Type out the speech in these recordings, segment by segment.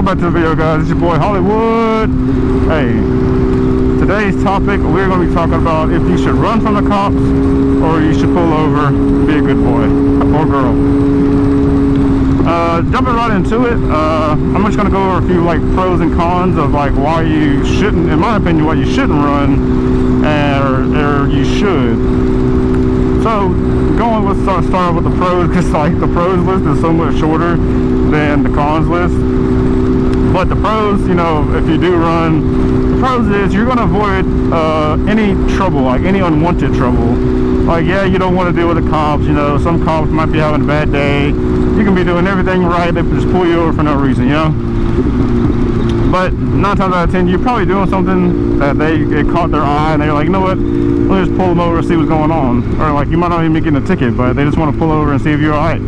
back to the video, guys. It's your boy Hollywood. Hey, today's topic, we're going to be talking about if you should run from the cops or you should pull over and be a good boy or girl. Jumping right into it, I'm just going to go over a few like pros and cons of like why you shouldn't, in my opinion, why you shouldn't run or you should. So let's start off with the pros, because like the pros list is so much shorter than the cons list. But the pros, you know, if you do run, the pros is you're going to avoid any trouble, like any unwanted trouble. Like, yeah, you don't want to deal with the cops. You know, some cops might be having a bad day. You can be doing everything right, they just pull you over for no reason, you know. But 9 times out of 10, you're probably doing something that it caught their eye, and they're like, you know what, let me just pull them over and see what's going on. Or like, you might not even be getting a ticket, but they just want to pull over and see if you're all right,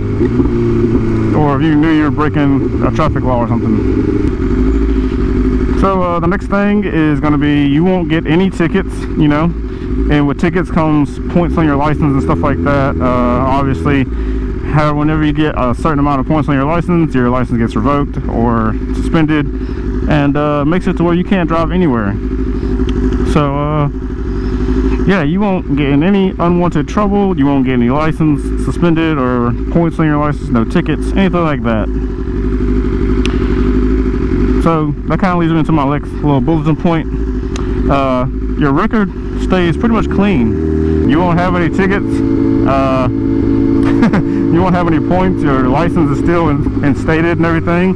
or if you knew you were breaking a traffic law or something. So the next thing is going to be you won't get any tickets, you know. And with tickets comes points on your license and stuff like that. Obviously, whenever you get a certain amount of points on your license gets revoked or suspended, and makes it to where you can't drive anywhere. So yeah, you won't get in any unwanted trouble, you won't get any license suspended or points on your license, no tickets, anything like that. So that kind of leads me into my next little bulletin point. Your record stays pretty much clean. You won't have any tickets, you won't have any points, your license is still instated and everything.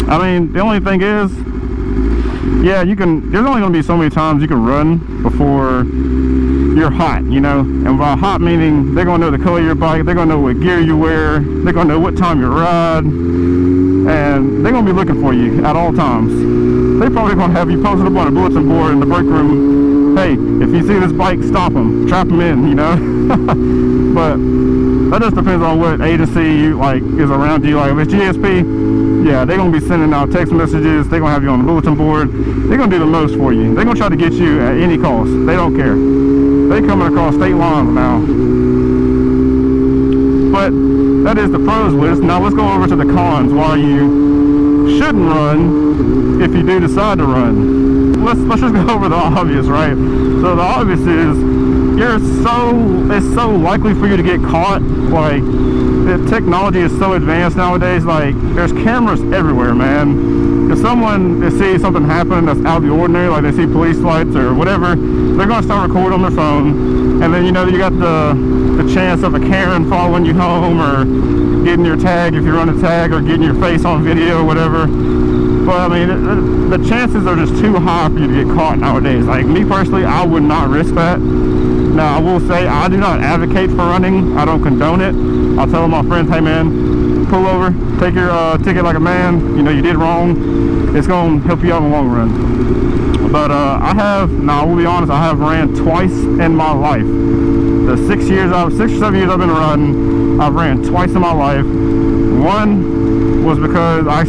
I mean, the only thing is, yeah, there's only going to be so many times you can run before you're hot, you know. And by hot meaning they're going to know the color of your bike, they're going to know what gear you wear, they're going to know what time you ride, and they're going to be looking for you at all times. They're probably going to have you posted up on a bulletin board in the break room. Hey, if you see this bike, stop them, trap them in, you know. But that just depends on what agency is around you. Like if it's GSP, yeah, they're going to be sending out text messages, they're going to have you on the bulletin board, they're going to do the most for you. They're going to try to get you at any cost. They don't care. They're coming across state lines now. But that is the pros list. Now let's go over to the cons, why you shouldn't run if you do decide to run. Let's just go over the obvious, right? So the obvious is it's so likely for you to get caught. Like, the technology is so advanced nowadays. Like, there's cameras everywhere, man. If someone sees something happen that's out of the ordinary, like they see police lights or whatever, they're going to start recording on their phone. And then, you know, you got the chance of a Karen following you home, or getting your tag if you run a tag, or getting your face on video or whatever. But I mean, the chances are just too high for you to get caught nowadays. Like, me personally, I would not risk that. Now, I will say, I do not advocate for running. I don't condone it. I'll tell my friends, hey man, pull over, take your ticket like a man. You know, you did wrong. It's going to help you out in the long run. But I will be honest, I have ran twice in my life. The 6 or 7 years I've been running, I've ran twice in my life. One was because I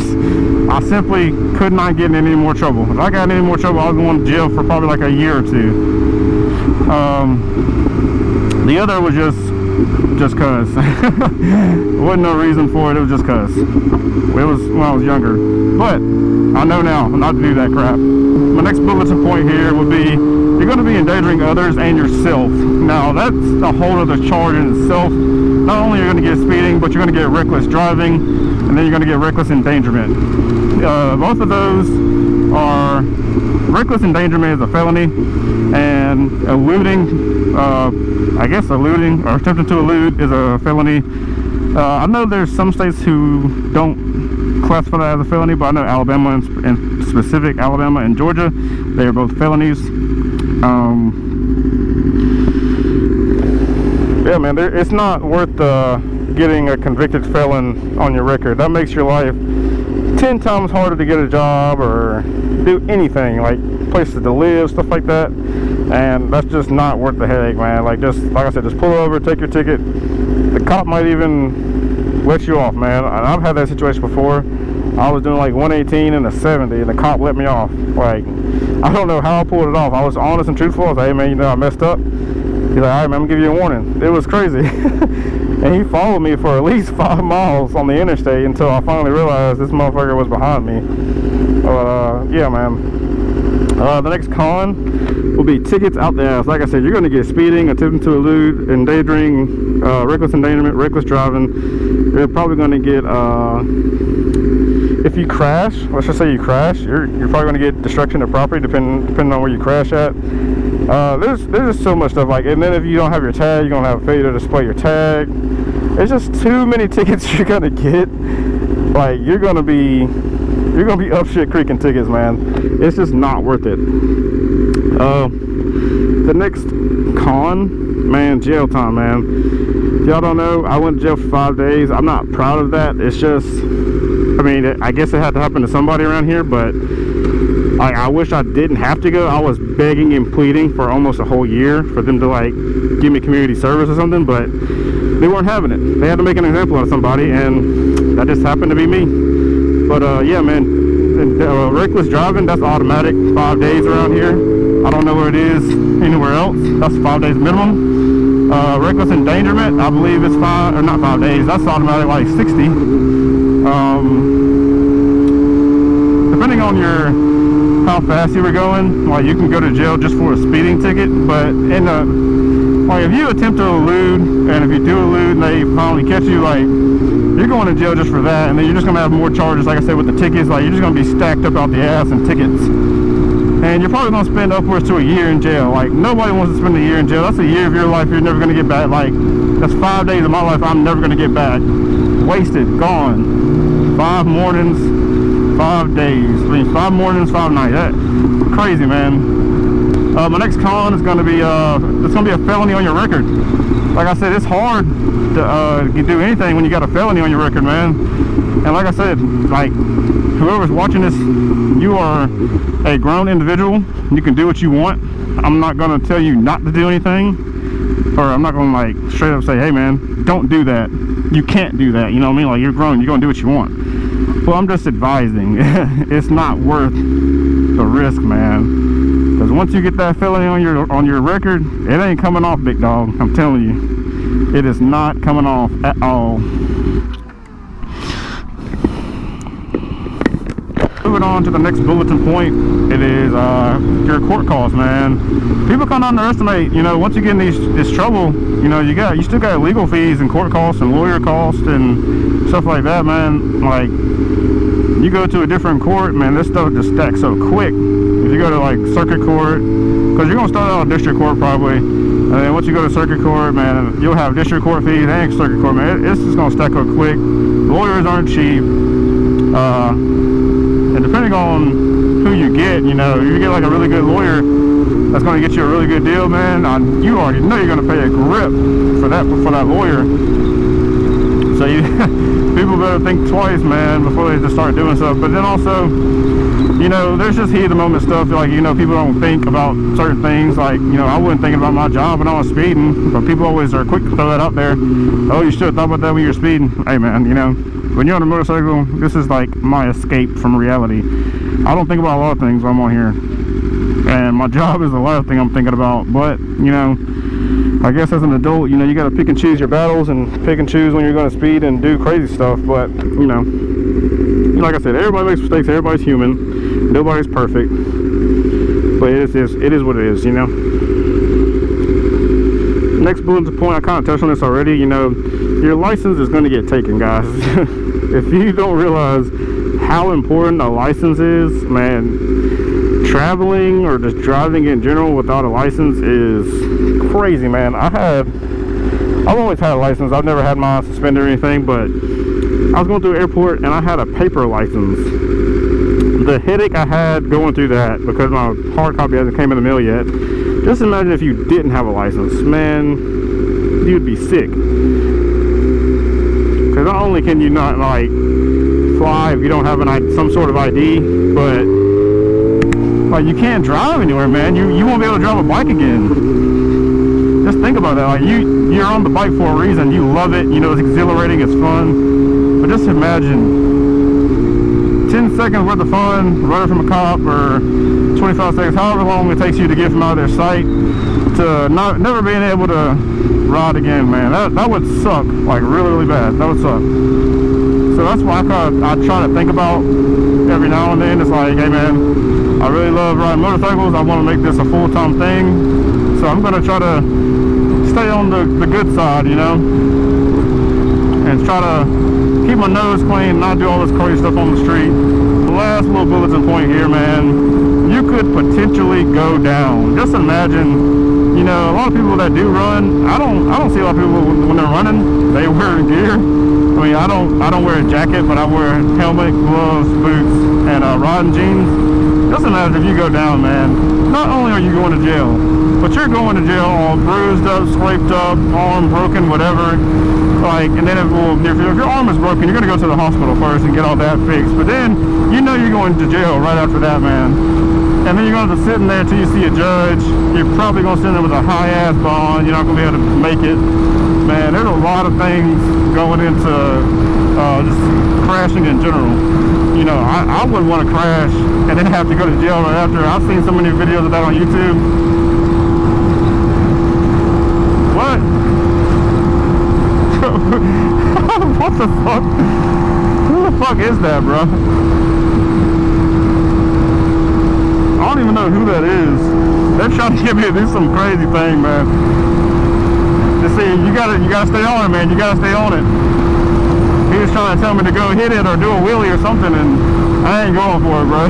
simply could not get in any more trouble. If I got in any more trouble, I was going to jail for probably like a year or two. The other was just cause. There wasn't no reason for it, it was just cause. It was when I was younger. But I know now not to do that crap. My next bulletin point here would be you're going to be endangering others and yourself. Now that's a whole other charge in itself. Not only are you going to get speeding, but you're going to get reckless driving, and then you're going to get reckless endangerment. Both of those are, reckless endangerment is a felony, and eluding or attempting to elude is a felony. I know there's some states who don't classify that as a felony, but I know Alabama, and specific Alabama and Georgia, they are both felonies. Yeah, man, it's not worth getting a convicted felon on your record. That makes your life 10 times harder to get a job or do anything, like places to live, stuff like that. And that's just not worth the headache, man. Like I said, just pull over, take your ticket. The cop might even let you off, man. I've had that situation before. I was doing like 118 and a 70, and the cop let me off. Like, I don't know how I pulled it off. I was honest and truthful. I was like, hey man, you know, I messed up. He's like, all right man, I'm gonna give you a warning. It was crazy. And he followed me for at least 5 miles on the interstate until I finally realized this motherfucker was behind me. Yeah, man. The next con will be tickets out the ass. Like I said, you're going to get speeding, attempting to elude, endangering, reckless endangerment, reckless driving. You're probably going to get, if you crash, let's just say you crash, you're probably going to get destruction of property depending on where you crash at. There's just so much stuff, like, and then if you don't have your tag, you're going to have a failure to display your tag. There's just too many tickets you're going to get. Like, you're going to be up shit creek in tickets, man. It's just not worth it. The next con, man, jail time, man. If y'all don't know, I went to jail for 5 days. I'm not proud of that. It's just, I mean, I guess it had to happen to somebody around here, but like, I wish I didn't have to go. I was begging and pleading for almost a whole year for them to like give me community service or something, but they weren't having it. They had to make an example out of somebody, and that just happened to be me. But yeah, man, reckless driving, that's automatic, 5 days around here. I don't know where it is anywhere else. That's 5 days minimum. Reckless endangerment, I believe it's 5, or not 5 days, that's automatic, like 60. Depending on how fast you were going, like, you can go to jail just for a speeding ticket. But in like, if you attempt to elude, and if you do elude and they finally catch you, like, you're going to jail just for that, and then you're just going to have more charges, like I said, with the tickets. Like, you're just going to be stacked up out the ass in tickets. And you're probably going to spend upwards to a year in jail. Like, nobody wants to spend a year in jail. That's a year of your life you're never going to get back. Like, that's 5 days of my life I'm never going to get back. Wasted, gone. 5 mornings, 5 days. I mean, 5 mornings, 5 nights. That crazy, man. My next con is going to be, it's going to be a felony on your record. Like I said, it's hard to do anything when you got a felony on your record, man. And like I said, like, whoever's watching this, you are a grown individual. You can do what you want. I'm not going to tell you not to do anything, or I'm not going to like straight up say, hey man, don't do that. You can't do that. You know what I mean? Like, you're grown, you're going to do what you want. Well, I'm just advising. It's not worth the risk, man. Because once you get that felony on your record, it ain't coming off, big dog. I'm telling you, it is not coming off at all. Moving on to the next bulletin point, it is your court costs, man. People kind of underestimate, you know, once you get in this trouble, you know, you still got legal fees and court costs and lawyer costs and stuff like that, man. Like, you go to a different court, man, this stuff just stacks so quick. If you go to like circuit court, because you're gonna start out on district court probably, and then once you go to circuit court, man, you'll have district court fees and circuit court, man. It's just gonna stack up quick. Lawyers aren't cheap. And depending on who you get, you know, if you get like a really good lawyer that's going to get you a really good deal, man, you already know you're going to pay a grip for that lawyer. So people better think twice, man, before they just start doing stuff. But then also, you know, there's just heat of the moment stuff. Like, you know, people don't think about certain things. Like, you know, I wasn't thinking about my job when I was speeding, but people always are quick to throw that out there. Oh, you should have thought about that when you're speeding. Hey, man, you know, when you're on a motorcycle, this is like my escape from reality. I don't think about a lot of things when I'm on here, and my job is the last thing I'm thinking about. But, you know, I guess as an adult, you know, you got to pick and choose your battles and pick and choose when you're going to speed and do crazy stuff. But, you know, like I said, everybody makes mistakes. Everybody's human. Nobody's perfect. But it is what it is, you know. Next bullet point, I kind of touched on this already. You know, your license is going to get taken, guys. If you don't realize how important a license is, man, traveling or just driving in general without a license is crazy, man. I've always had a license. I've never had mine suspended or anything, but I was going through an airport and I had a paper license. The headache I had going through that, because my hard copy hasn't came in the mail yet. Just imagine if you didn't have a license, man, you'd be sick. Because not only can you not like fly if you don't have some sort of ID, but like, you can't drive anywhere, man. You won't be able to drive a bike again. Just think about that. Like, you're on the bike for a reason. You love it. You know, it's exhilarating. It's fun. But just imagine 10 seconds worth of fun running from a cop, or 25 seconds, however long it takes you to get from out of their sight, to never being able to ride again, man. That would suck, like really, really bad. That would suck. So that's why I try to think about every now and then. It's like, hey man, I really love riding motorcycles. I want to make this a full-time thing. So I'm going to try to stay on the good side, you know, and try to keep my nose clean, not do all this crazy stuff on the street. The last little bulletin point here, man, you could potentially go down. Just imagine, you know, a lot of people that do run, I don't see a lot of people when they're running, they wear gear. I mean, I don't wear a jacket, but I wear helmet, gloves, boots, and riding jeans. Just imagine if you go down, man. Not only are you going to jail, but you're going to jail all bruised up, scraped up, arm broken, whatever. Like, and then if your arm is broken, you're gonna go to the hospital first and get all that fixed. But then you know you're going to jail right after that, man. And then you're gonna have to sit in there until you see a judge. You're probably gonna sit there with a high ass bond. You're not gonna be able to make it. Man, there's a lot of things going into just crashing in general. You know, I wouldn't want to crash and then have to go to jail right after. I've seen so many videos of that on YouTube. What? What the fuck? Who the fuck is that, bro? I don't even know who that is. They're trying to get me to do some crazy thing, man. You see, you gotta stay on it, man. You gotta stay on it. He was trying to tell me to go hit it or do a wheelie or something, and I ain't going for it, bro.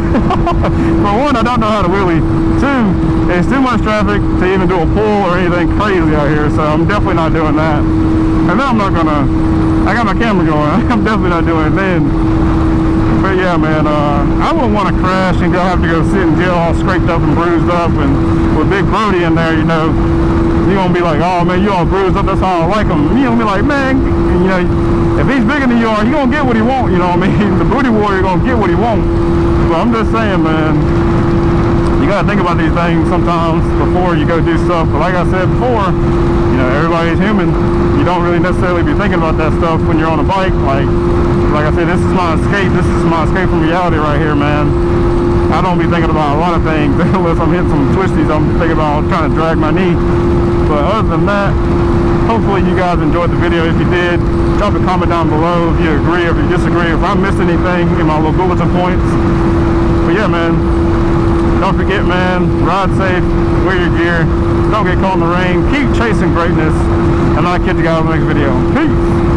For one, I don't know how to wheelie. Two, it's too much traffic to even do a pull or anything crazy out here, so I'm definitely not doing that. And then I'm not gonna, I got my camera going, I'm definitely not doing it then. But yeah, man, I wouldn't want to crash and have to go sit in jail all scraped up and bruised up, and with Big Brody in there, you know, you're gonna be like, oh man, you all bruised up, that's how I like him. And you're gonna be like, man, you know, if he's bigger than you are, he gonna get what he want, you know what I mean? The booty warrior gonna get what he want. But I'm just saying, man, you gotta think about these things sometimes before you go do stuff. But like I said before, you know, everybody's human. You don't really necessarily be thinking about that stuff when you're on a bike. Like I said, this is my escape. This is my escape from reality right here, man. I don't be thinking about a lot of things unless I'm hitting some twisties. I'm thinking about trying to drag my knee. But other than that, hopefully you guys enjoyed the video. If you did, drop a comment down below if you agree or if you disagree, if I missed anything in my little bulletin points. But yeah, man, don't forget, man, ride safe, wear your gear, don't get caught in the rain, keep chasing greatness, and I'll catch you guys in the next video. Peace!